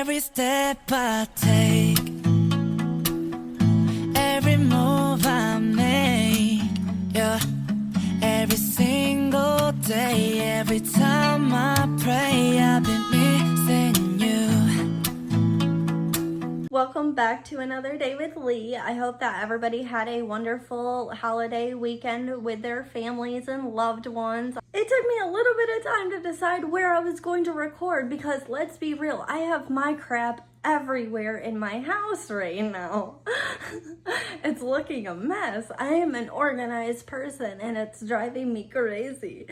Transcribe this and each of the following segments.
Every step I take, every move I make, yeah. Every single day, every time I pray, I've been missing you. Welcome back to another day with Lee. I hope that everybody had a wonderful holiday weekend with their families and loved ones. It took me a little bit of time to decide where I was going to record because let's be real, I have my crap everywhere in my house right now. It's looking a mess. I am an organized person and it's driving me crazy.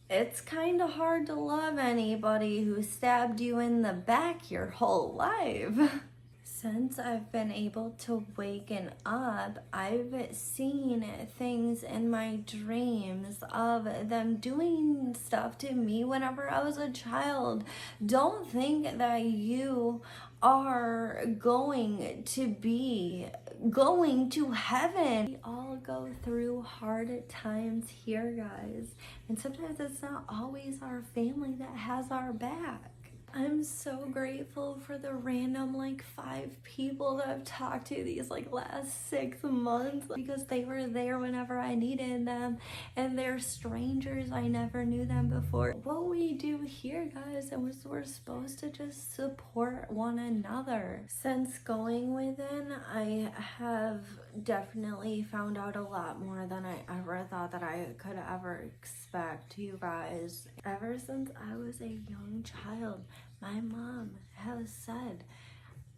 It's kind of hard to love anybody who stabbed you in the back your whole life. Since I've been able to waken up, I've seen things in my dreams of them doing stuff to me whenever I was a child. Don't think that you are going to heaven. We all go through hard times here, guys. And sometimes it's not always our family that has our back. I'm so grateful for the random 5 people that I've talked to these last 6 months because they were there whenever I needed them and they're strangers. I never knew them before. What we do here, guys, is we're supposed to just support one another. Since going within, I have definitely found out a lot more than I ever thought that I could ever expect, you guys. Ever since I was a young child, my mom has said,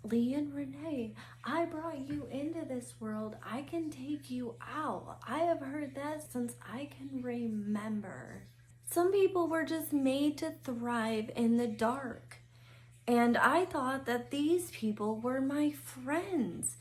Lee and Renee, I brought you into this world. I can take you out. I have heard that since I can remember. Some people were just made to thrive in the dark. And I thought that these people were my friends.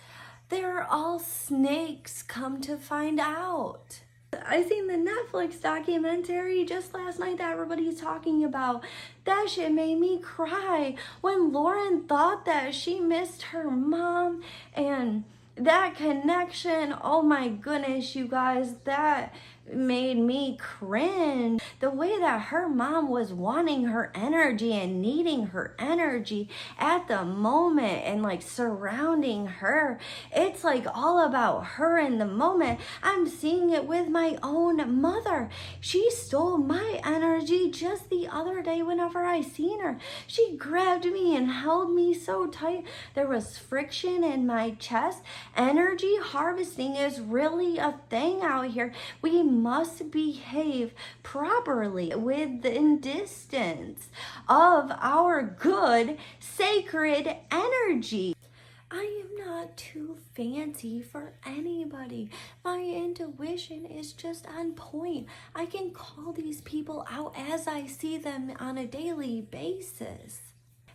They're all snakes, come to find out. I seen the Netflix documentary just last night that everybody's talking about. That shit made me cry when Lauren thought that she missed her mom and that connection. Oh my goodness, you guys, that made me cringe. The way that her mom was wanting her energy and needing her energy at the moment and surrounding her. It's all about her in the moment. I'm seeing it with my own mother. She stole my energy just the other day whenever I seen her. She grabbed me and held me so tight. There was friction in my chest. Energy harvesting is really a thing out here. We must behave properly within distance of our good sacred energy. I am not too fancy for anybody. My intuition is just on point. I can call these people out as I see them on a daily basis.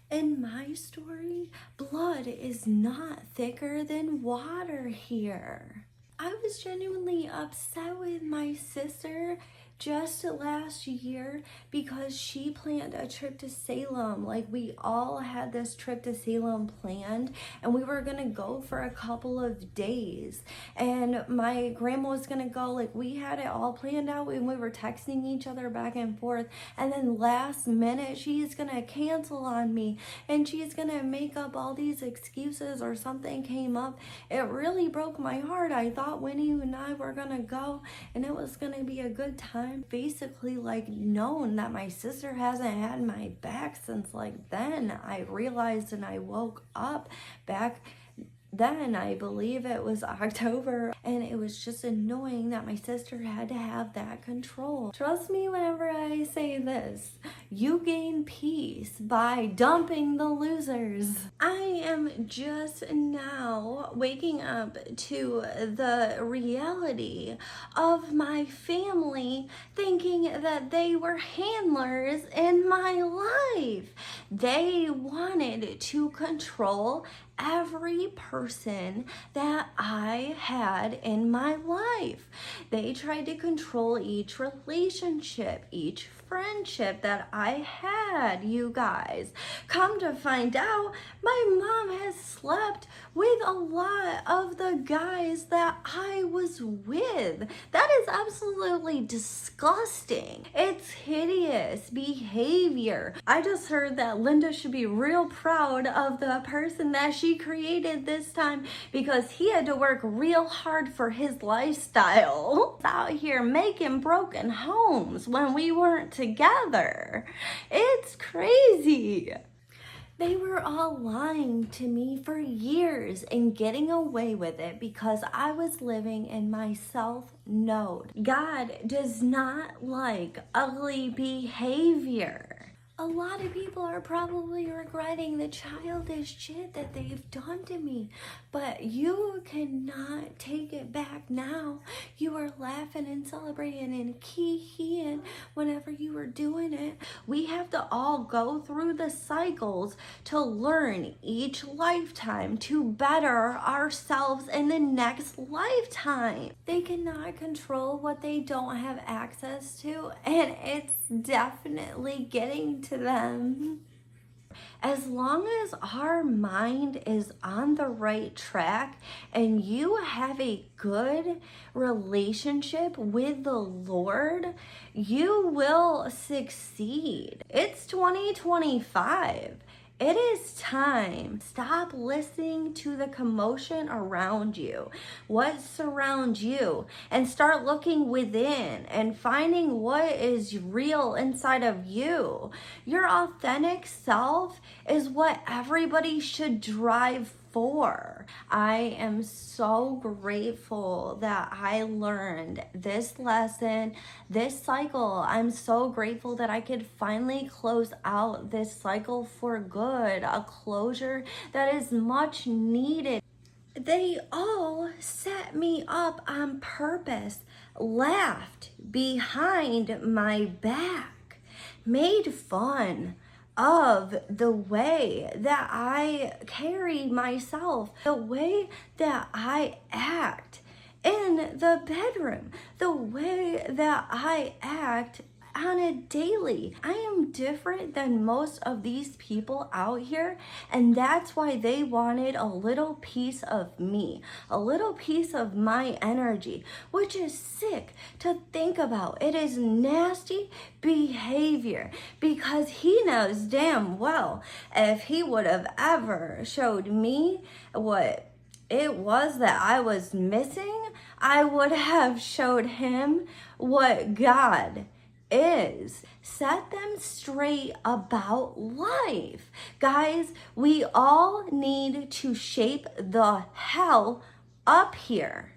In my story, blood is not thicker than water here. I was genuinely upset with my sister just last year because she planned a trip to Salem. We all had this trip to Salem planned and we were gonna go for a couple of days and my grandma was gonna go. We had it all planned out and we were texting each other back and forth, and then last minute she's gonna cancel on me and she's gonna make up all these excuses or something came up. It really broke my heart. I thought Winnie and I were gonna go and it was gonna be a good time. Basically known that my sister hasn't had my back since then. I realized and I woke up back then, I believe it was October, and it was just annoying that my sister had to have that control. Trust me whenever I say this, you gain peace by dumping the losers. I am just now waking up to the reality of my family thinking that they were handlers in my life. They wanted to control every person that I had in my life. They tried to control each relationship, each friendship that I had, you guys. Come to find out, my mom has slept with a lot of the guys that I was with. That is absolutely disgusting. It's hideous behavior. I just heard that Linda should be real proud of the person that she created this time because he had to work real hard for his lifestyle. Out here making broken homes when we weren't together. It's crazy. They were all lying to me for years and getting away with it because I was living in my self-node. God does not like ugly behavior. A lot of people are probably regretting the childish shit that they've done to me, but you cannot take it back now. You are laughing and celebrating and key-keying whenever you were doing it. We have to all go through the cycles to learn each lifetime to better ourselves in the next lifetime. They cannot control what they don't have access to, and it's definitely getting to them. As long as our mind is on the right track and you have a good relationship with the Lord, you will succeed. It's 2025. It is time. Stop listening to the commotion around you, what surrounds you, and start looking within and finding what is real inside of you. Your authentic self is what everybody should drive for. I am so grateful that I learned this lesson, this cycle. I'm so grateful that I could finally close out this cycle for good, a closure that is much needed. They all set me up on purpose, laughed behind my back, made fun of the way that I carry myself, the way that I act in the bedroom, the way that I act on a daily. I am different than most of these people out here, and that's why they wanted a little piece of me, a little piece of my energy, which is sick to think about. It is nasty behavior because he knows damn well if he would have ever showed me what it was that I was missing, I would have showed him what God is. Set them straight about life. Guys, we all need to shape the hell up here.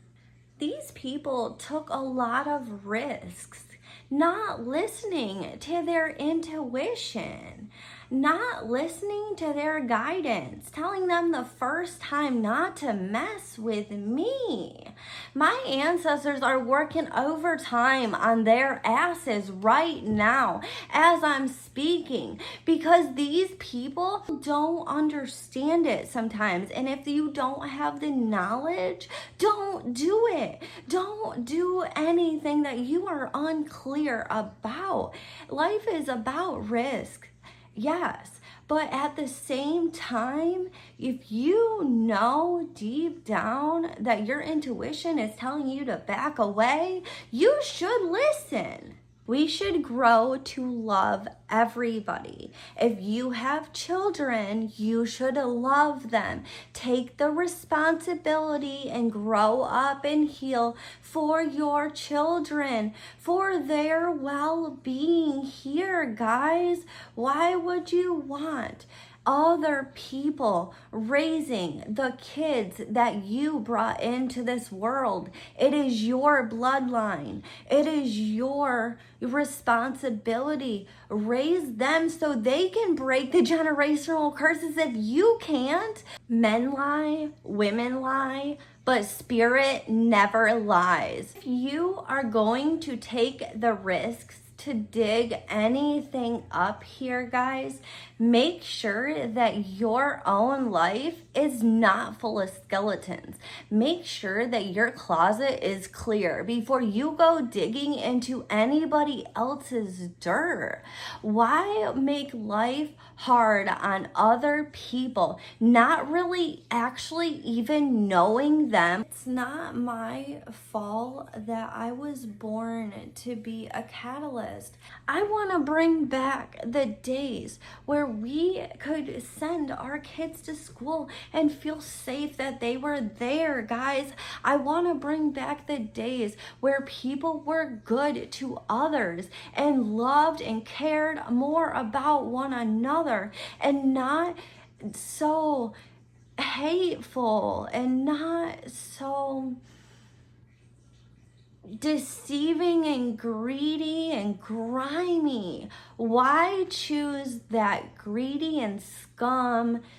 These people took a lot of risks, not listening to their intuition, not listening to their guidance, telling them the first time not to mess with me. My ancestors are working overtime on their asses right now as I'm speaking because these people don't understand it sometimes. And if you don't have the knowledge, don't do it. Don't do anything that you are unclear about. Life is about risk. Yes, but at the same time, if you know deep down that your intuition is telling you to back away, you should listen. We should grow to love everybody. If you have children, you should love them. Take the responsibility and grow up and heal for your children, for their well-being here, guys. Why would you want other people raising the kids that you brought into this world? It is your bloodline. It is your responsibility. Raise them so they can break the generational curses if you can't. Men lie, women lie, but spirit never lies. If you are going to take the risks to dig anything up here, guys, Make sure that your own life is not full of skeletons. Make sure that your closet is clear before you go digging into anybody else's dirt. Why make life hard on other people, not really actually even knowing them? It's not my fault that I was born to be a catalyst. I want to bring back the days where we could send our kids to school and feel safe that they were there, guys. I want to bring back the days where people were good to others and loved and cared more about one another and not so hateful and not so deceiving and greedy and grimy. Why choose that greedy and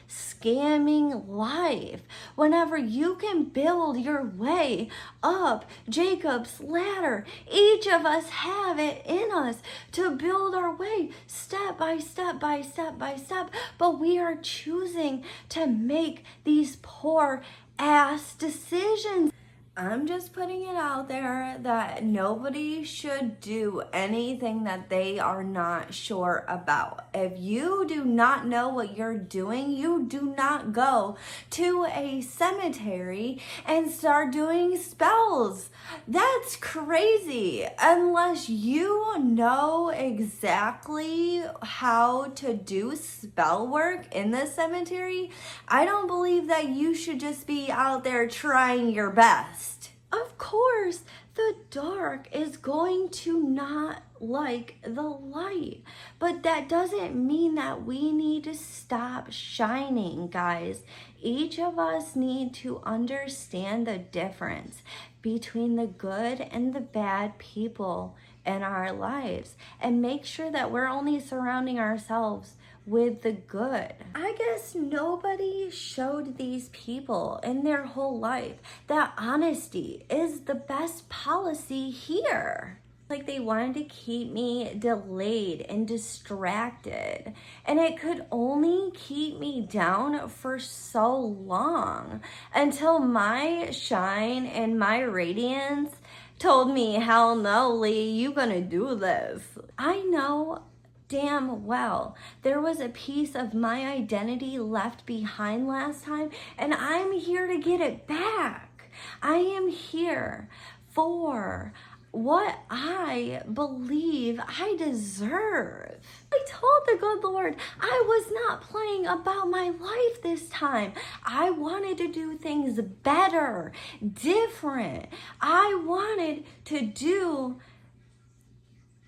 scamming life whenever you can build your way up Jacob's ladder? Each of us have it in us to build our way step by step by step by step, but we are choosing to make these poor ass decisions. I'm just putting it out there that nobody should do anything that they are not sure about. If you do not know what you're doing, you do not go to a cemetery and start doing spells. That's crazy. Unless you know exactly how to do spell work in the cemetery, I don't believe that you should just be out there trying your best. Of course, the dark is going to not like the light, but that doesn't mean that we need to stop shining, guys. Each of us need to understand the difference between the good and the bad people in our lives and make sure that we're only surrounding ourselves with the good. I guess nobody showed these people in their whole life that honesty is the best policy here. Like they wanted to keep me delayed and distracted, and it could only keep me down for so long until my shine and my radiance told me, hell no, Lee, you gonna do this. I know damn well there was a piece of my identity left behind last time, and I'm here to get it back. I am here for what I believe I deserve. I told the good Lord I was not playing about my life this time. I wanted to do things better, different. I wanted to do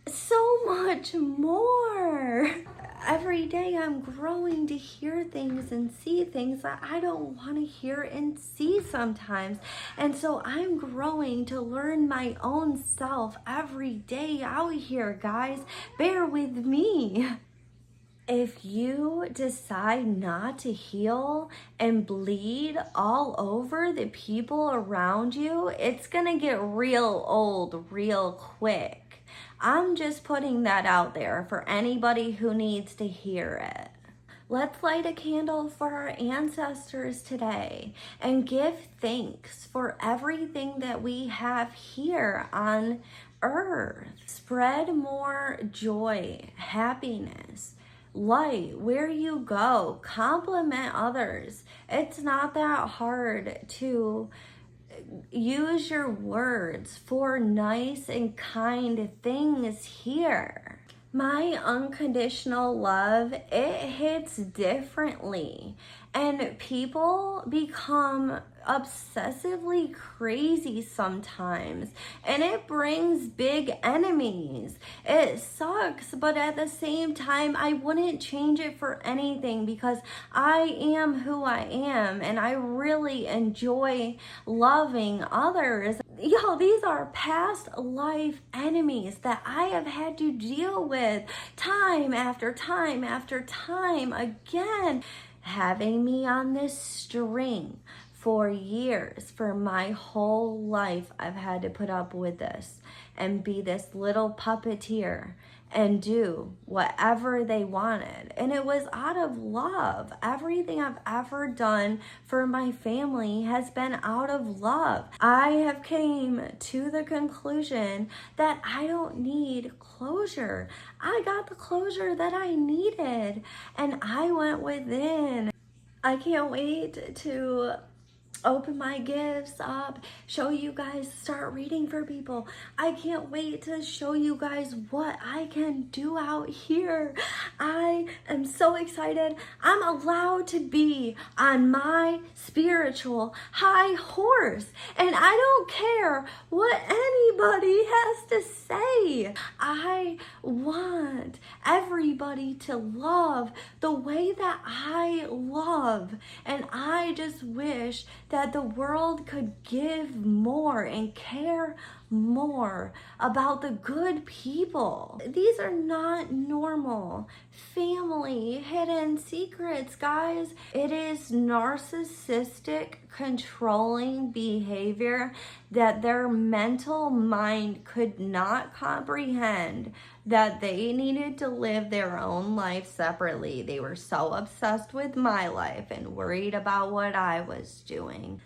so much more. Every day I'm growing to hear things and see things that I don't want to hear and see sometimes. And so I'm growing to learn my own self every day out here, guys. Bear with me. If you decide not to heal and bleed all over the people around you, it's gonna get real old real quick. I'm just putting that out there for anybody who needs to hear it. Let's light a candle for our ancestors today and give thanks for everything that we have here on earth. Spread more joy, happiness, light where you go. Compliment others. It's not that hard to use your words for nice and kind things here. My unconditional love, it hits differently, and people become obsessively crazy sometimes, and it brings big enemies. It sucks, but at the same time, I wouldn't change it for anything because I am who I am, and I really enjoy loving others. Y'all, these are past life enemies that I have had to deal with time after time after time again. Having me on this string for years, for my whole life, I've had to put up with this and be this little puppeteer and do whatever they wanted. And it was out of love. Everything I've ever done for my family has been out of love. I have came to the conclusion that I don't need closure. I got the closure that I needed, and I went within. I can't wait to open my gifts up, show you guys, start reading for people. I can't wait to show you guys what I can do out here. I am so excited. I'm allowed to be on my spiritual high horse, and I don't care what anybody has to say. I want everybody to love the way that I love, and I just wish that the world could give more and care more about the good people. These are not normal family hidden secrets, guys. It is narcissistic, controlling behavior that their mental mind could not comprehend, that they needed to live their own life separately. They were so obsessed with my life and worried about what I was doing.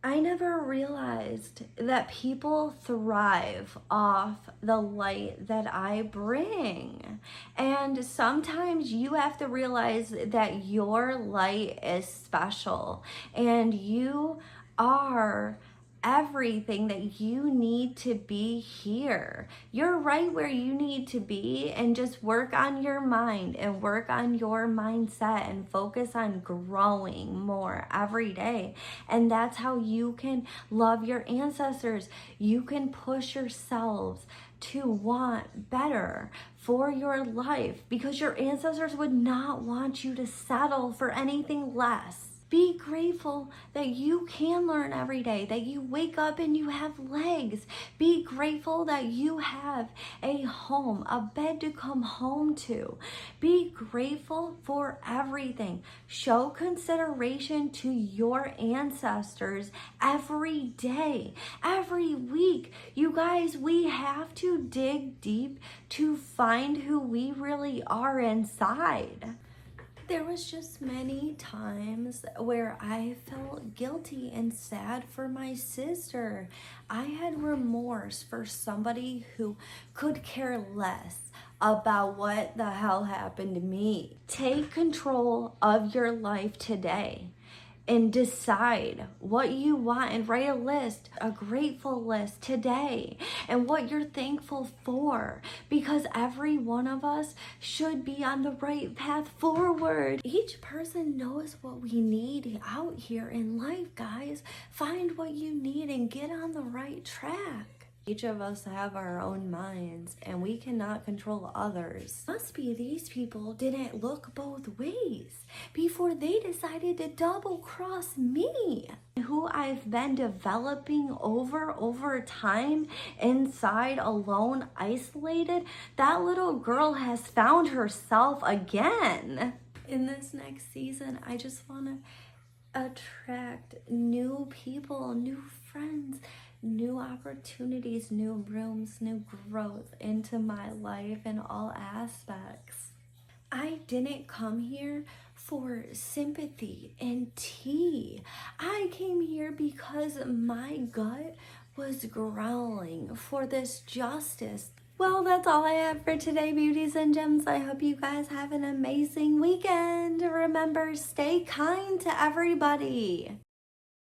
I never realized that people thrive off the light that I bring. And sometimes you have to realize that your light is special, and you are everything that you need to be here. You're right where you need to be, and just work on your mind and work on your mindset and focus on growing more every day. And that's how you can love your ancestors. You can push yourselves to want better for your life, because your ancestors would not want you to settle for anything less. Be grateful that you can learn every day, that you wake up and you have legs. Be grateful that you have a home, a bed to come home to. Be grateful for everything. Show consideration to your ancestors every day, every week. You guys, we have to dig deep to find who we really are inside. There was just many times where I felt guilty and sad for my sister. I had remorse for somebody who could care less about what the hell happened to me. Take control of your life today and decide what you want, and write a list, a grateful list today, and what you're thankful for, because every one of us should be on the right path forward. Each person knows what we need out here in life, guys. Find what you need and get on the right track. Each of us have our own minds, and we cannot control others. Must be these people didn't look both ways before they decided to double cross me, who I've been developing over time inside, alone, isolated. That little girl has found herself again. In this next season, I just want to attract new people, new friends, new opportunities, new rooms, new growth into my life in all aspects. I didn't come here for sympathy and tea. I came here because my gut was growling for this justice. Well, that's all I have for today, beauties and gems. I hope you guys have an amazing weekend. Remember, stay kind to everybody.